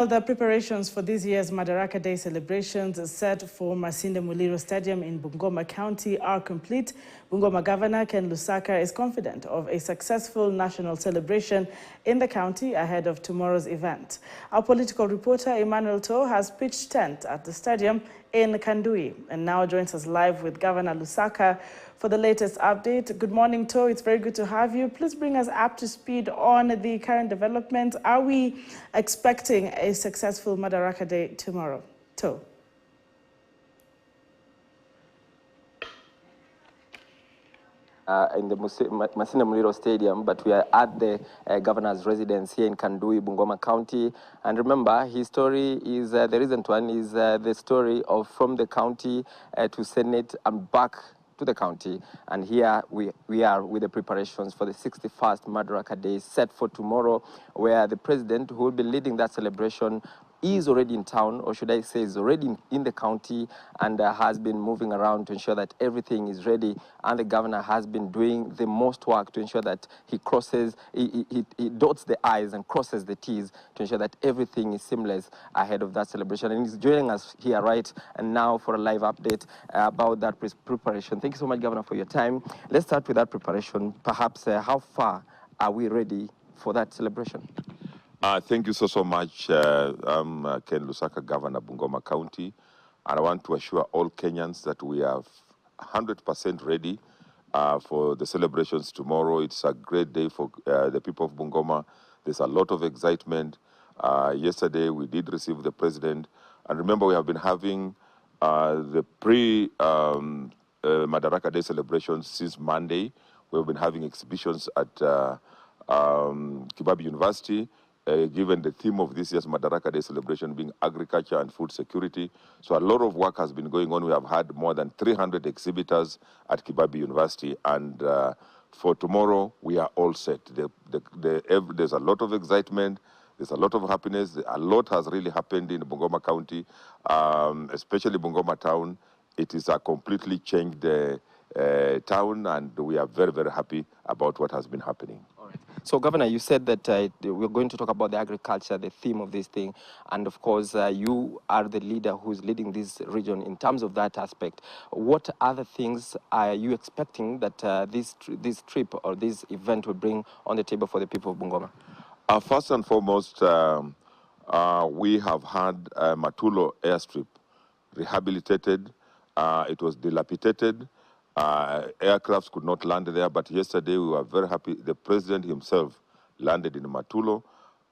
The preparations for this year's Madaraka Day celebrations set for Masinde Muliro Stadium in Bungoma County are complete. Bungoma Governor Ken Lusaka is confident of a successful national celebration in the county ahead of tomorrow's event. Our political reporter Emmanuel To has pitched tent at the stadium in Kandui and now joins us live with Governor Lusaka for the latest update. Good morning, To. It's very good to have you. Please bring us up to speed on the current developments. Are we expecting a successful Madaraka Day tomorrow? To. In the Masinde Muliro Stadium, but we are at the governor's residence here in Kandui, Bungoma County. And remember, his story is, the recent one is the story of from the county to Senate and back to the county. And here we are with the preparations for the 61st Madaraka Day set for tomorrow, where the president who will be leading that celebration is already in town, or should I say is already in the county, and has been moving around to ensure that everything is ready. And the governor has been doing the most work to ensure that he dots the I's and crosses the T's to ensure that everything is seamless ahead of that celebration. And he's joining us here right and now for a live update about that preparation. Thank you so much, Governor, for your time. Let's start with that preparation. Perhaps how far are we ready for that celebration? Thank you so much. I'm Ken Lusaka, Governor, Bungoma County, and I want to assure all Kenyans that we are 100% ready for the celebrations tomorrow. It's a great day for the people of Bungoma. There's a lot of excitement. Yesterday, we did receive the president, and remember, we have been having the pre-Madaraka Day celebrations since Monday. We've been having exhibitions at Kibabi University, given the theme of this year's Madaraka Day celebration being agriculture and food security. So a lot of work has been going on. We have had more than 300 exhibitors at Kibabi University, and for tomorrow, we are all set. There's a lot of excitement. There's a lot of happiness. A lot has really happened in Bungoma County, especially Bungoma Town. It is a completely changed town, and we are very, very happy about what has been happening. So, Governor, you said that we're going to talk about the agriculture, the theme of this thing, and of course, you are the leader who's leading this region in terms of that aspect. What other things are you expecting that this trip or this event will bring on the table for the people of Bungoma? First and foremost, we have had Matulo airstrip rehabilitated. It was dilapidated. Aircrafts could not land there, but yesterday we were very happy. The president himself landed in Matulo.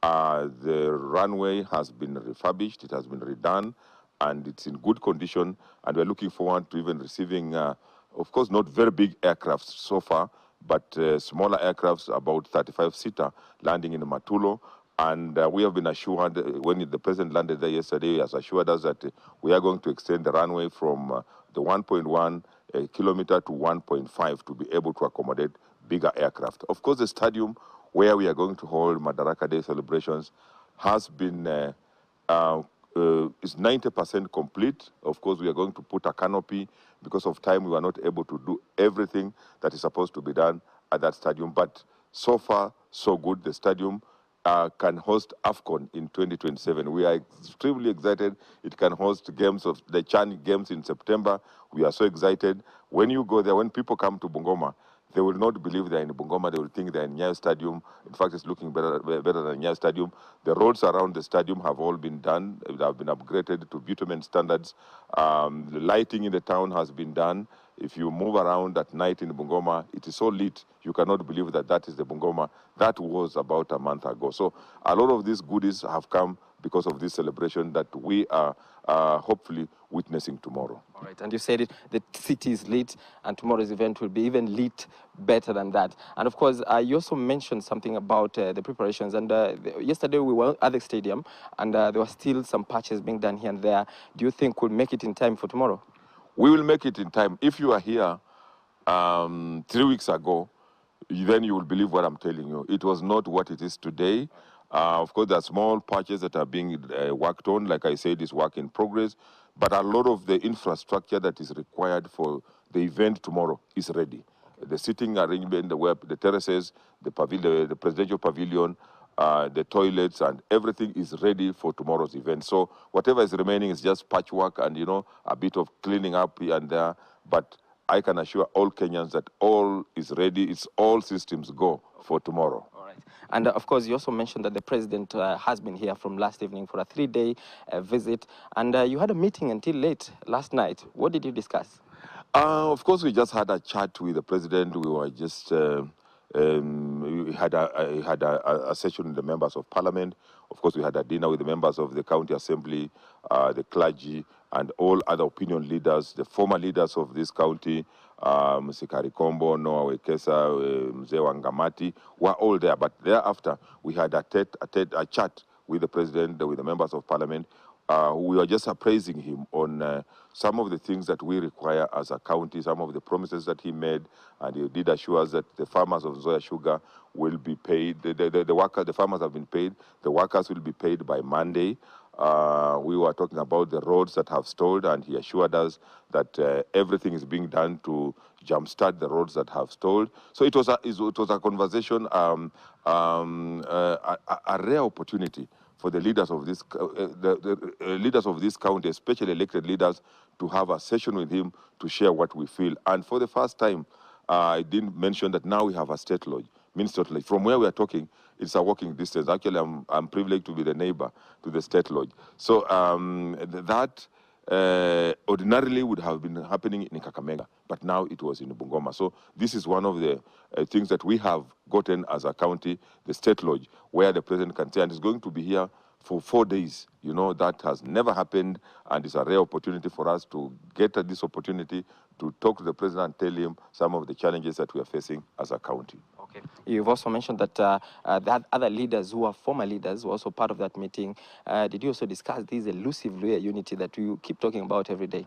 The runway has been refurbished, it has been redone, and it's in good condition. And we're looking forward to even receiving, of course, not very big aircrafts so far, but smaller aircrafts, about 35-seater, landing in Matulo. And we have been assured, when the president landed there yesterday, he has assured us that we are going to extend the runway from the 1.1 kilometer to 1.5 to be able to accommodate bigger aircraft. Of course, the stadium where we are going to hold Madaraka Day celebrations has been is 90% complete. Of course, we are going to put a canopy. Because of time, we were not able to do everything that is supposed to be done at that stadium. But so far, so good. The stadium can host AFCON in 2027. We are extremely excited. It can host games of the Chan Games in September. We are so excited. When you go there, when people come to Bungoma, they will not believe they're in Bungoma. They will think they're in Nyayo Stadium. In fact, it's looking better than Nyayo Stadium. The roads around the stadium have all been done. They have been upgraded to bitumen standards. The lighting in the town has been done. If you move around at night in Bungoma, it is so lit, you cannot believe that that is the Bungoma that was about a month ago. So a lot of these goodies have come because of this celebration that we are hopefully witnessing tomorrow. All right, and you said it, the city is lit, and tomorrow's event will be even lit better than that. And of course, you also mentioned something about the preparations, and yesterday we were at the stadium, and there were still some patches being done here and there. Do you think we'll make it in time for tomorrow? We will make it in time. If you are here 3 weeks ago, then you will believe what I'm telling you. It was not what it is today. Of course, there are small patches that are being worked on. Like I said, it's work in progress. But a lot of the infrastructure that is required for the event tomorrow is ready. The sitting arrangement, the terraces, the pavilion, the presidential pavilion, the toilets, and everything is ready for tomorrow's event. So whatever is remaining is just patchwork and, a bit of cleaning up here and there. But I can assure all Kenyans that all is ready. It's all systems go for tomorrow. All right. And of course, you also mentioned that the president has been here from last evening for a 3-day visit. And you had a meeting until late last night. What did you discuss? Of course, we just had a chat with the president. We were just we had a session with the members of parliament. Of course, we had a dinner with the members of the county assembly, the clergy, and all other opinion leaders, the former leaders of this county, Mr. Karikombo, Noah Wekesa, Mzee Wangamati, were all there. But thereafter, we had a chat with the president, with the members of parliament. We were just appraising him on some of the things that we require as a county, some of the promises that he made, and he did assure us that the farmers of Zoya Sugar will be paid. The farmers have been paid. The workers will be paid by Monday. We were talking about the roads that have stalled, and he assured us that everything is being done to jumpstart the roads that have stalled. So it was a conversation, a rare opportunity for the leaders of this, leaders of this county, especially elected leaders, to have a session with him to share what we feel. And for the first time, I didn't mention that now we have a state lodge. Means totally. From where we are talking, it's a walking distance. Actually, I'm privileged to be the neighbor to the state lodge. So that ordinarily would have been happening in Kakamega, but now it was in Bungoma. So this is one of the things that we have gotten as a county, the state lodge, where the president can say, and is going to be here for 4 days. That has never happened, and it's a rare opportunity for us to get this opportunity to talk to the president and tell him some of the challenges that we are facing as a county. Okay. You've also mentioned that that other leaders who are former leaders were also part of that meeting. Did you also discuss this elusive Luhya unity that you keep talking about every day?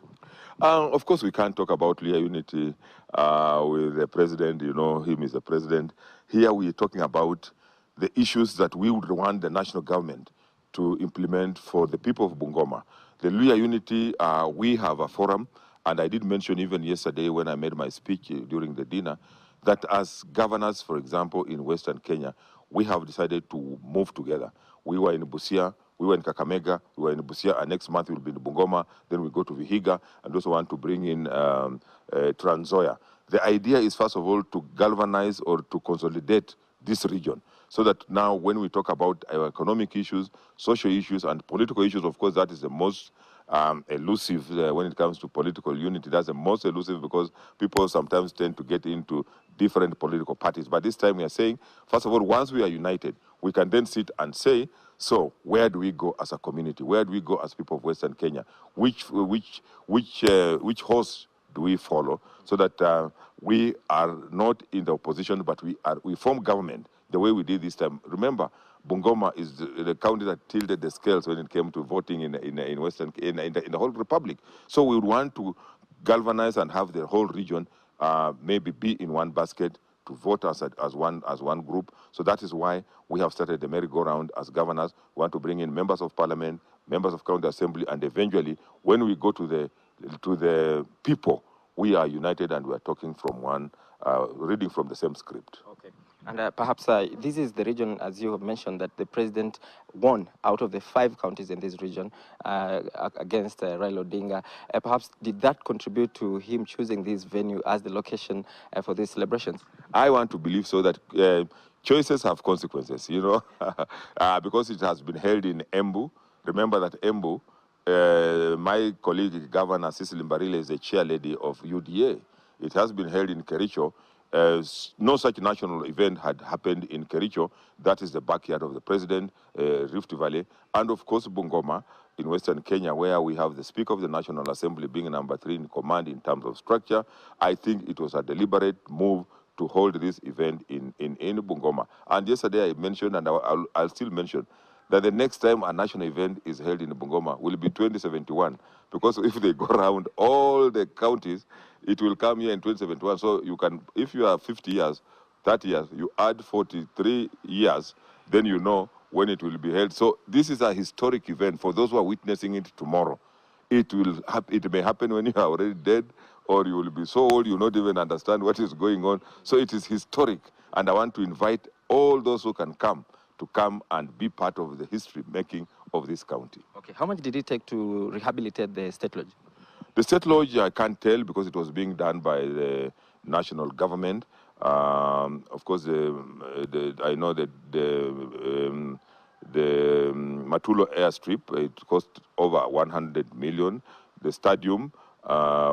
Of course, we can't talk about Luhya unity with the president. Him is the president. Here we are talking about the issues that we would want the national government to implement for the people of Bungoma. The Luhya unity, we have a forum, and I did mention even yesterday when I made my speech during the dinner, that as governors, for example, in Western Kenya, we have decided to move together. We were in Busia, we were in Kakamega, we were in Busia, and next month we'll be in Bungoma, then we go to Vihiga, and also want to bring in Trans Nzoia. The idea is, first of all, to galvanize or to consolidate this region, so that now when we talk about our economic issues, social issues, and political issues, of course, that is the most elusive when it comes to political unity. That's the most elusive because people sometimes tend to get into different political parties. But this time we are saying, first of all, once we are united, we can then sit and say, so where do we go as a community? Where do we go as people of Western Kenya? Which horse do we follow, so that we are not in the opposition, but we form government the way we did this time. Remember, Bungoma is the county that tilted the scales when it came to voting in the whole republic. So we would want to galvanize and have the whole region maybe be in one basket to vote as one group. So that is why we have started the merry-go-round as governors. We want to bring in members of parliament, members of county assembly, and eventually, when we go to the people, we are united and we are talking from one, reading from the same script. Okay. And perhaps this is the region, as you have mentioned, that the president won out of the 5 counties in this region against Raila Odinga. Perhaps did that contribute to him choosing this venue as the location for these celebrations? I want to believe so, that choices have consequences, because it has been held in Embu. Remember that Embu, my colleague, Governor Cecily Mbarile, is the chair lady of UDA. It has been held in Kericho. No such national event had happened in Kericho. That is the backyard of the president, Rift Valley, and of course Bungoma in Western Kenya, where we have the Speaker of the National Assembly being number 3 in command in terms of structure. I think it was a deliberate move to hold this event in Bungoma. And yesterday I mentioned, and I'll still mention, that the next time a national event is held in Bungoma will be 2071, because if they go around all the counties, it will come here in 2071. So you can, if you are 50 years, 30 years, you add 43 years, then you know when it will be held. So this is a historic event for those who are witnessing it tomorrow. It may happen when you are already dead, or you will be so old you will not even understand what is going on. So it is historic, and I want to invite all those who can come to come and be part of the history making of this county. Okay, how much did it take to rehabilitate the state lodge? The state lodge, I can't tell because it was being done by the national government. Of course, I know that the Matulo airstrip, it cost over 100 million. The stadium,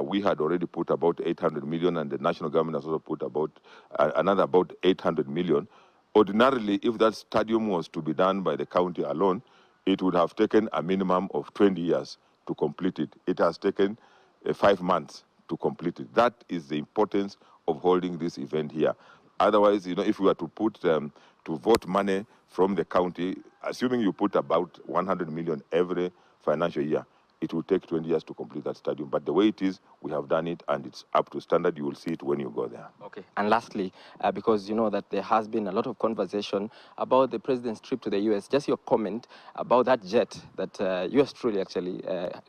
we had already put about 800 million, and the national government has also put about another about 800 million. Ordinarily, if that stadium was to be done by the county alone, it would have taken a minimum of 20 years to complete it. It has taken 5 months to complete it. That is the importance of holding this event here. Otherwise, if we were to put to vote money from the county, assuming you put about 100 million every financial year, it will take 20 years to complete that stadium. But the way it is, we have done it, and it's up to standard. You will see it when you go there. Okay. And lastly, because you know that there has been a lot of conversation about the president's trip to the U.S., just your comment about that jet that yours truly actually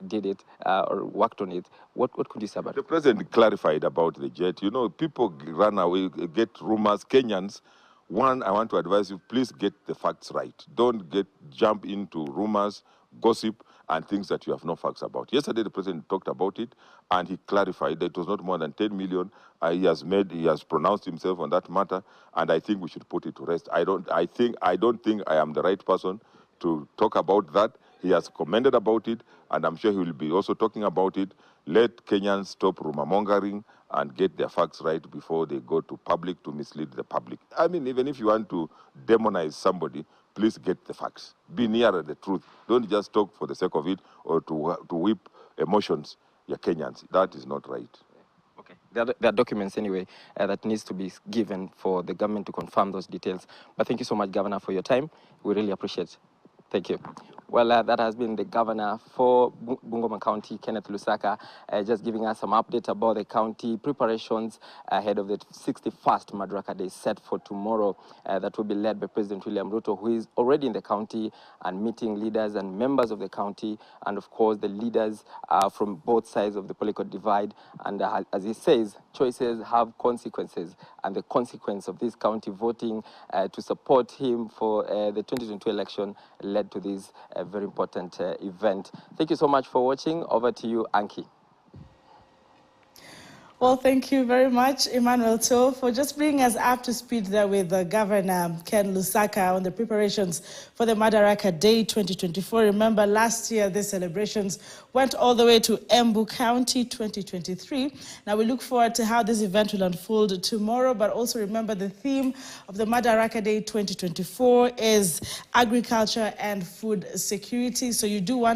did it or worked on it. What could you say about it? The president clarified about the jet. People run away, get rumors. Kenyans, one, I want to advise you, please get the facts right. Don't jump into rumors, gossip, and things that you have no facts about. Yesterday, the president talked about it, and he clarified that it was not more than 10 million. He has pronounced himself on that matter, and I think we should put it to rest. I don't think I am the right person to talk about that. He has commented about it, and I'm sure he will be also talking about it. Let Kenyans stop rumor mongering and get their facts right before they go to public to mislead the public. I mean, even if you want to demonize somebody, please get the facts. Be nearer the truth. Don't just talk for the sake of it or to whip emotions. You're Kenyans. That is not right. Okay. There are documents anyway that needs to be given for the government to confirm those details. But thank you so much, Governor, for your time. We really appreciate it. Thank you. Well, that has been the governor for Bungoma County, Ken Lusaka, just giving us some update about the county preparations ahead of the 61st Madaraka Day set for tomorrow. That will be led by President William Ruto, who is already in the county and meeting leaders and members of the county, and of course the leaders from both sides of the political divide. And as he says, choices have consequences, and the consequence of this county voting to support him for the 2022 election led to this very important event. Thank you so much for watching. Over to you, Anki. Well, thank you very much, Emmanuel To, for just bringing us up to speed there with Governor Ken Lusaka on the preparations for the Madaraka Day 2024. Remember, last year, these celebrations went all the way to Embu County 2023. Now, we look forward to how this event will unfold tomorrow, but also remember the theme of the Madaraka Day 2024 is agriculture and food security. So you do want